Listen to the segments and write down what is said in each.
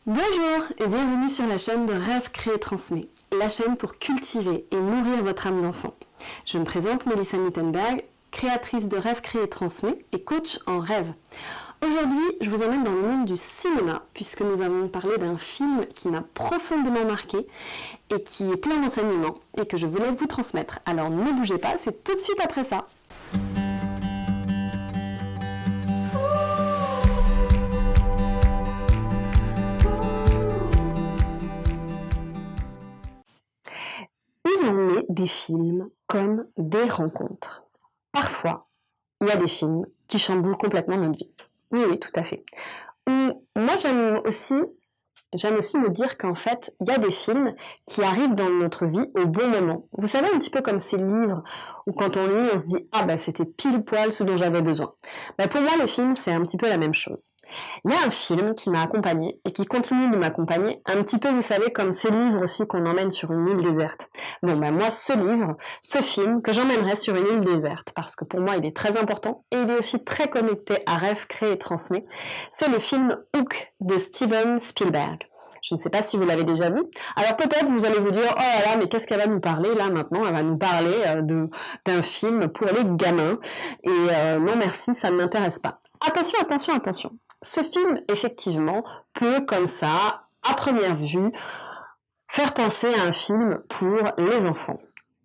Bonjour et bienvenue sur la chaîne de Rêve Créer Transmet, la chaîne pour cultiver et nourrir votre âme d'enfant. Je me présente Mélissa Mittenberg, créatrice de Rêve Créer Transmet et coach en rêve. Aujourd'hui, je vous emmène dans le monde du cinéma puisque nous allons parler d'un film qui m'a profondément marqué et qui est plein d'enseignements et que je voulais vous transmettre. Alors ne bougez pas, c'est tout de suite après ça. Il en est des films comme des rencontres. Parfois, il y a des films qui chamboulent complètement notre vie. Oui, tout à fait. Moi, j'aime aussi me dire qu'en fait, il y a des films qui arrivent dans notre vie au bon moment. Vous savez, un petit peu comme ces livres où quand on lit, on se dit « Ah, c'était pile poil ce dont j'avais besoin ». Pour moi, le film, c'est un petit peu la même chose. Il y a un film qui m'a accompagnée et qui continue de m'accompagner, un petit peu, vous savez, comme ces livres aussi qu'on emmène sur une île déserte. Moi, ce film que j'emmènerai sur une île déserte, parce que pour moi, il est très important et il est aussi très connecté à Rêve, Créer et Transmet, c'est le film Hook de Steven Spielberg. Je ne sais pas si vous l'avez déjà vu. Alors peut-être vous allez vous dire « Oh là là, mais qu'est-ce qu'elle va nous parler là maintenant ? Elle va nous parler d'un film pour les gamins. » Et non merci, ça ne m'intéresse pas. Attention. Ce film, effectivement, peut comme ça, à première vue, faire penser à un film pour les enfants.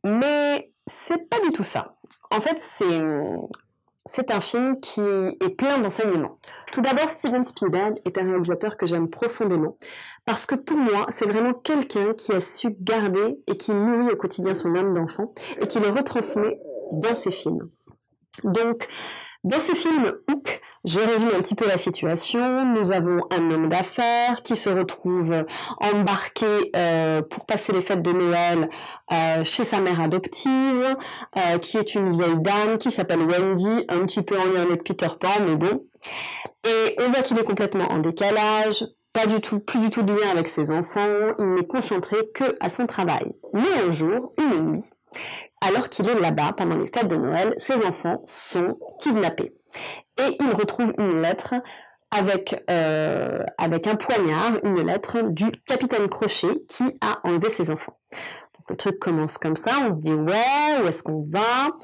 Mais c'est pas du tout ça. En fait, c'est un film qui est plein d'enseignements. Tout d'abord, Steven Spielberg est un réalisateur que j'aime profondément parce que pour moi, c'est vraiment quelqu'un qui a su garder et qui nourrit au quotidien son âme d'enfant et qui le retransmet dans ses films. Donc, dans ce film Hook, je résume un petit peu la situation. Nous avons un homme d'affaires qui se retrouve embarqué pour passer les fêtes de Noël chez sa mère adoptive, qui est une vieille dame qui s'appelle Wendy, un petit peu en lien avec Peter Pan, mais bon. Et on voit qu'il est complètement en décalage, plus du tout de lien avec ses enfants, il n'est concentré que à son travail. Mais un jour, une nuit, alors qu'il est là-bas pendant les fêtes de Noël, ses enfants sont kidnappés. Et il retrouve une lettre avec un poignard, une lettre du capitaine Crochet qui a enlevé ses enfants. Donc, le truc commence comme ça, on se dit ouais, où est-ce qu'on va ?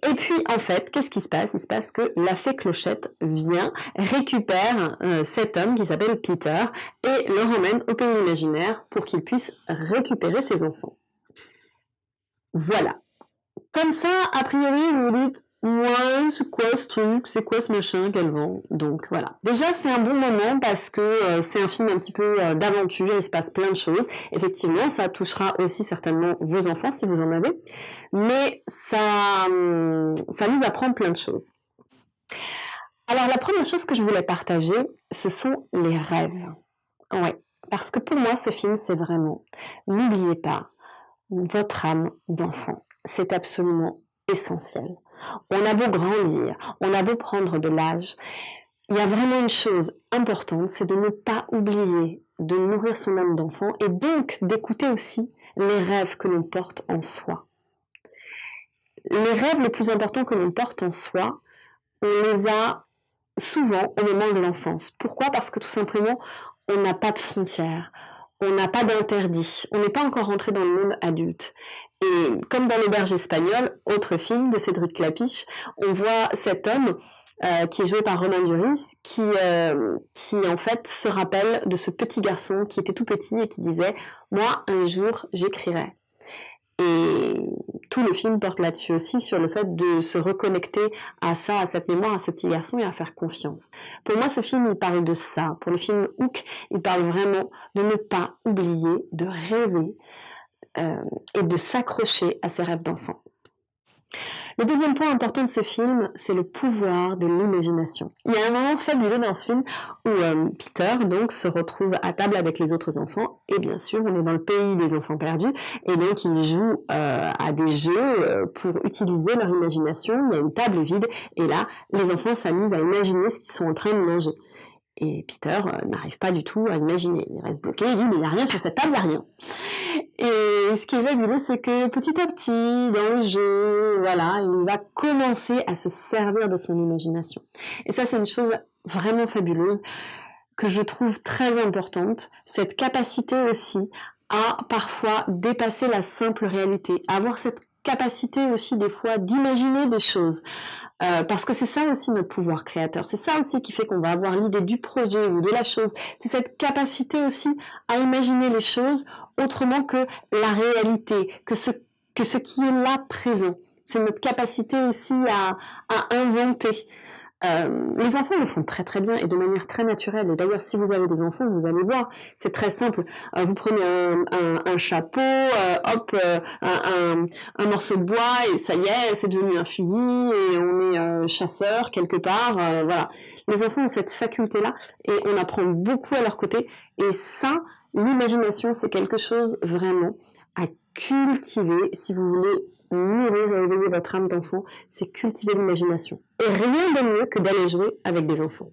Et puis en fait, qu'est-ce qui se passe ? Il se passe que la fée Clochette vient, récupère cet homme qui s'appelle Peter et le ramène au pays imaginaire pour qu'il puisse récupérer ses enfants. Voilà. Comme ça, a priori, vous vous dites « Ouais, c'est quoi ce truc ? C'est quoi ce machin qu'elle vend ?» Donc voilà. Déjà, c'est un bon moment parce que c'est un film un petit peu d'aventure, il se passe plein de choses. Effectivement, ça touchera aussi certainement vos enfants si vous en avez. Mais ça nous apprend plein de choses. Alors, la première chose que je voulais partager, ce sont les rêves. Ouais, parce que pour moi, ce film, c'est vraiment, n'oubliez pas, votre âme d'enfant. C'est absolument essentiel. On a beau grandir, on a beau prendre de l'âge, il y a vraiment une chose importante, c'est de ne pas oublier de nourrir son âme d'enfant et donc d'écouter aussi les rêves que l'on porte en soi. Les rêves les plus importants que l'on porte en soi, on les a souvent au moment de l'enfance. Pourquoi ? Parce que tout simplement, on n'a pas de frontières. On n'a pas d'interdit, on n'est pas encore rentré dans le monde adulte. Et comme dans L'Auberge espagnole, autre film de Cédric Clapiche, on voit cet homme qui est joué par Romain Duris, qui en fait se rappelle de ce petit garçon qui était tout petit et qui disait « Moi, un jour, j'écrirai ». Et tout le film porte là-dessus aussi, sur le fait de se reconnecter à ça, à cette mémoire, à ce petit garçon et à faire confiance. Pour moi, ce film, il parle de ça. Pour le film Hook, il parle vraiment de ne pas oublier, de rêver et de s'accrocher à ses rêves d'enfant. Le deuxième point important de ce film, c'est le pouvoir de l'imagination. Il y a un moment fabuleux dans ce film où Peter donc se retrouve à table avec les autres enfants et bien sûr on est dans le pays des enfants perdus et donc ils jouent à des jeux pour utiliser leur imagination. Il y a une table vide et là les enfants s'amusent à imaginer ce qu'ils sont en train de manger. Et Peter n'arrive pas du tout à imaginer. Il reste bloqué, il dit mais il n'y a rien sur cette table, il n'y a rien. Et ce qui est fabuleux, c'est que petit à petit, dans le jeu, voilà, il va commencer à se servir de son imagination. Et ça, c'est une chose vraiment fabuleuse. que je trouve très importante, cette capacité aussi à parfois dépasser la simple réalité, à avoir cette capacité aussi des fois d'imaginer des choses. Parce que c'est ça aussi notre pouvoir créateur, c'est ça aussi qui fait qu'on va avoir l'idée du projet ou de la chose, c'est cette capacité aussi à imaginer les choses autrement que la réalité, que ce qui est là présent. C'est notre capacité aussi à inventer. Les enfants le font très très bien et de manière très naturelle. Et d'ailleurs, si vous avez des enfants, vous allez voir, c'est très simple. Vous prenez un chapeau, hop, un morceau de bois et ça y est, c'est devenu un fusil et on est chasseur quelque part. Voilà. Les enfants ont cette faculté-là et on apprend beaucoup à leur côté. Et ça, l'imagination, c'est quelque chose vraiment à cultiver si vous voulez nourrir et éveiller votre âme d'enfant, c'est cultiver l'imagination. Et rien de mieux que d'aller jouer avec des enfants.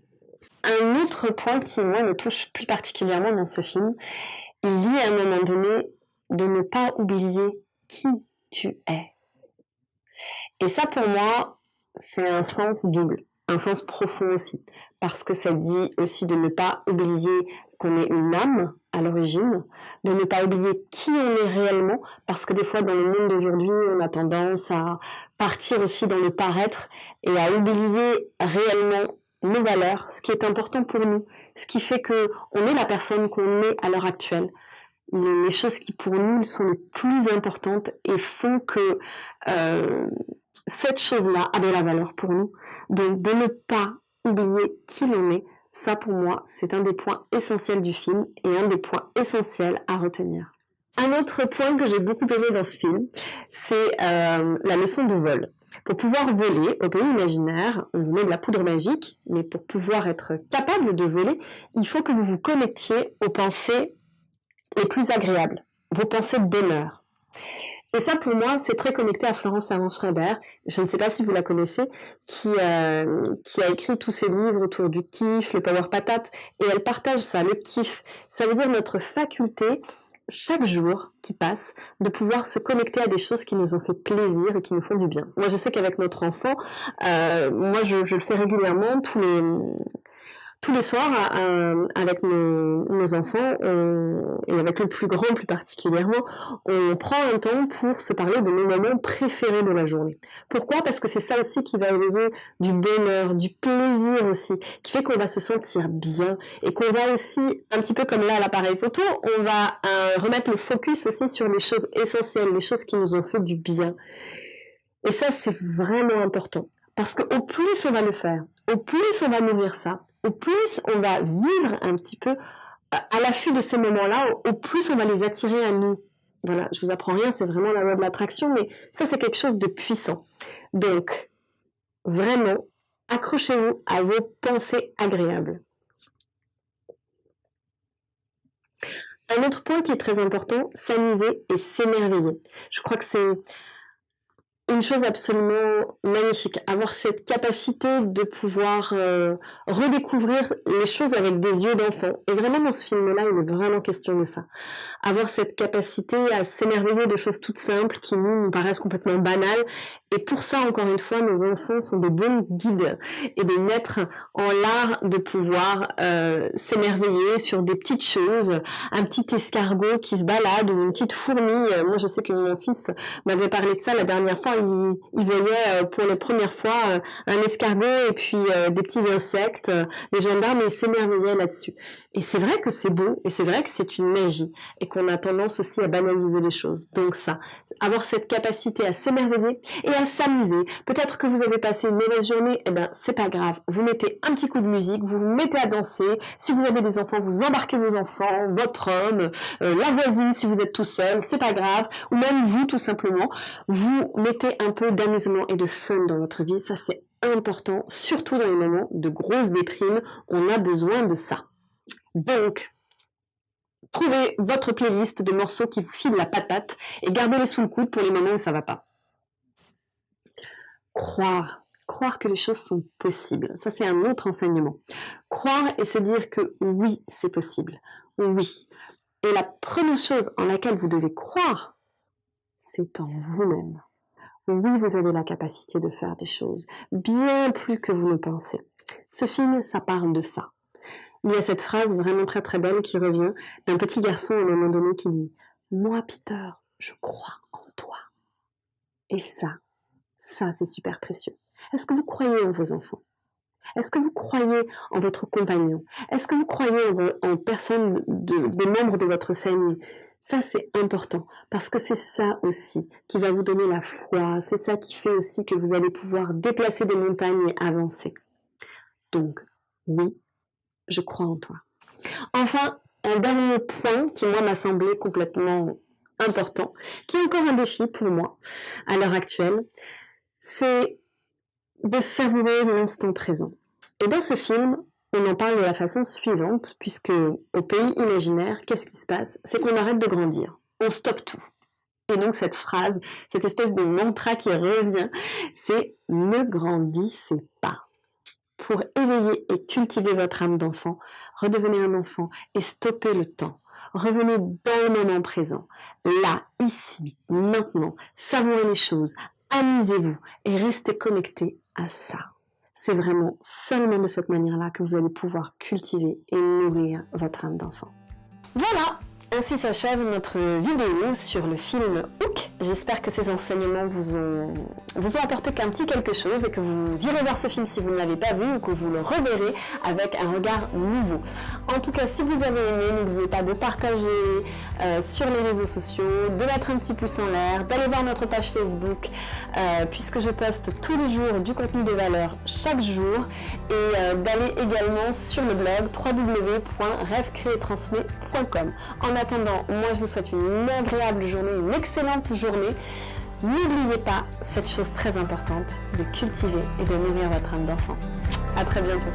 Un autre point qui, moi, me touche plus particulièrement dans ce film, il dit à un moment donné de ne pas oublier qui tu es. Et ça, pour moi, c'est un sens double, un sens profond aussi, parce que ça dit aussi de ne pas oublier qu'on est une âme à l'origine, de ne pas oublier qui on est réellement, parce que des fois dans le monde d'aujourd'hui, on a tendance à partir aussi dans le paraître et à oublier réellement nos valeurs, ce qui est important pour nous, ce qui fait que on est la personne qu'on est à l'heure actuelle. Les choses qui pour nous sont les plus importantes et font que cette chose-là a de la valeur pour nous. Donc de ne pas oublier qui l'on est, ça pour moi c'est un des points essentiels du film et un des points essentiels à retenir. Un autre point que j'ai beaucoup aimé dans ce film, c'est la leçon de vol. Pour pouvoir voler au pays imaginaire, on vous met de la poudre magique, mais pour pouvoir être capable de voler, il faut que vous vous connectiez aux pensées les plus agréables, vos pensées de bonheur. Et ça, pour moi, c'est très connecté à Florence Servan-Schreiber. Je ne sais pas si vous la connaissez, qui a écrit tous ses livres autour du kiff, le power patate, et elle partage ça, le kiff. Ça veut dire notre faculté, chaque jour qui passe, de pouvoir se connecter à des choses qui nous ont fait plaisir et qui nous font du bien. Moi, je sais qu'avec notre enfant, moi, je le fais régulièrement tous les soirs, avec nos enfants, et avec le plus grand plus particulièrement, on prend un temps pour se parler de nos moments préférés de la journée. Pourquoi ? Parce que c'est ça aussi qui va élever du bonheur, du plaisir aussi, qui fait qu'on va se sentir bien, et qu'on va aussi, un petit peu comme là à l'appareil photo, on va remettre le focus aussi sur les choses essentielles, les choses qui nous ont fait du bien. Et ça, c'est vraiment important. Parce qu'au plus on va le faire, au plus on va nourrir ça, au plus on va vivre un petit peu à l'affût de ces moments-là, au plus on va les attirer à nous. Voilà, je vous apprends rien, c'est vraiment la loi de l'attraction, mais ça c'est quelque chose de puissant. Donc, vraiment, accrochez-vous à vos pensées agréables. Un autre point qui est très important, s'amuser et s'émerveiller. Je crois que c'est une chose absolument magnifique, avoir cette capacité de pouvoir redécouvrir les choses avec des yeux d'enfant. Et vraiment dans ce film-là, il est vraiment question de ça. Avoir cette capacité à s'émerveiller de choses toutes simples qui nous paraissent complètement banales. Et pour ça, encore une fois, nos enfants sont des bons guides et des maîtres en l'art de pouvoir s'émerveiller sur des petites choses, un petit escargot qui se balade ou une petite fourmi. Moi, je sais que mon fils m'avait parlé de ça la dernière fois. Il voyait pour la première fois un escargot et puis des petits insectes. Les gendarmes, ils s'émerveillaient là-dessus. Et c'est vrai que c'est beau et c'est vrai que c'est une magie et qu'on a tendance aussi à banaliser les choses. Donc ça, avoir cette capacité à s'émerveiller et à s'amuser. Peut-être que vous avez passé une mauvaise journée, eh ben c'est pas grave. Vous mettez un petit coup de musique, vous vous mettez à danser. Si vous avez des enfants, vous embarquez vos enfants, votre homme, la voisine si vous êtes tout seul, c'est pas grave. Ou même vous tout simplement, vous mettez un peu d'amusement et de fun dans votre vie. Ça c'est important, surtout dans les moments de grosse déprime. On a besoin de ça. Donc, trouvez votre playlist de morceaux qui vous filent la patate et gardez-les sous le coude pour les moments où ça va pas. Croire que les choses sont possibles. Ça, c'est un autre enseignement. Croire et se dire que oui, c'est possible. Oui. Et la première chose en laquelle vous devez croire, c'est en vous-même. Oui, vous avez la capacité de faire des choses bien plus que vous ne pensez. Ce film, ça parle de ça. il y a cette phrase vraiment très très belle qui revient d'un petit garçon à un moment donné qui dit « Moi, Peter, je crois en toi ». Et ça c'est super précieux. Est-ce que vous croyez en vos enfants? Est-ce que vous croyez en votre compagnon? Est-ce que vous croyez en personne, des membres de votre famille? Ça, c'est important, parce que c'est ça aussi qui va vous donner la foi, c'est ça qui fait aussi que vous allez pouvoir déplacer des montagnes et avancer. Donc, oui, je crois en toi. Enfin, un dernier point qui, moi, m'a semblé complètement important, qui est encore un défi pour moi, à l'heure actuelle, c'est de savourer l'instant présent. Et dans ce film, on en parle de la façon suivante, puisque au pays imaginaire, qu'est-ce qui se passe? C'est qu'on arrête de grandir, on stoppe tout. Et donc cette phrase, cette espèce de mantra qui revient, c'est « ne grandissez pas ». Pour éveiller et cultiver votre âme d'enfant, redevenez un enfant et stoppez le temps. Revenez dans le moment présent, là, ici, maintenant, savourez les choses, amusez-vous et restez connectés à ça. C'est vraiment seulement de cette manière-là que vous allez pouvoir cultiver et nourrir votre âme d'enfant. Voilà! Ainsi s'achève notre vidéo sur le film Hook. J'espère que ces enseignements vous ont apporté qu'un petit quelque chose et que vous irez voir ce film si vous ne l'avez pas vu ou que vous le reverrez avec un regard nouveau. En tout cas, si vous avez aimé, n'oubliez pas de partager sur les réseaux sociaux, de mettre un petit pouce en l'air, d'aller voir notre page Facebook puisque je poste tous les jours du contenu de valeur chaque jour et d'aller également sur le blog www.rêvecréetransmet.com. En attendant, moi je vous souhaite une agréable journée, une excellente journée. N'oubliez pas cette chose très importante de cultiver et de nourrir votre âme d'enfant. À très bientôt.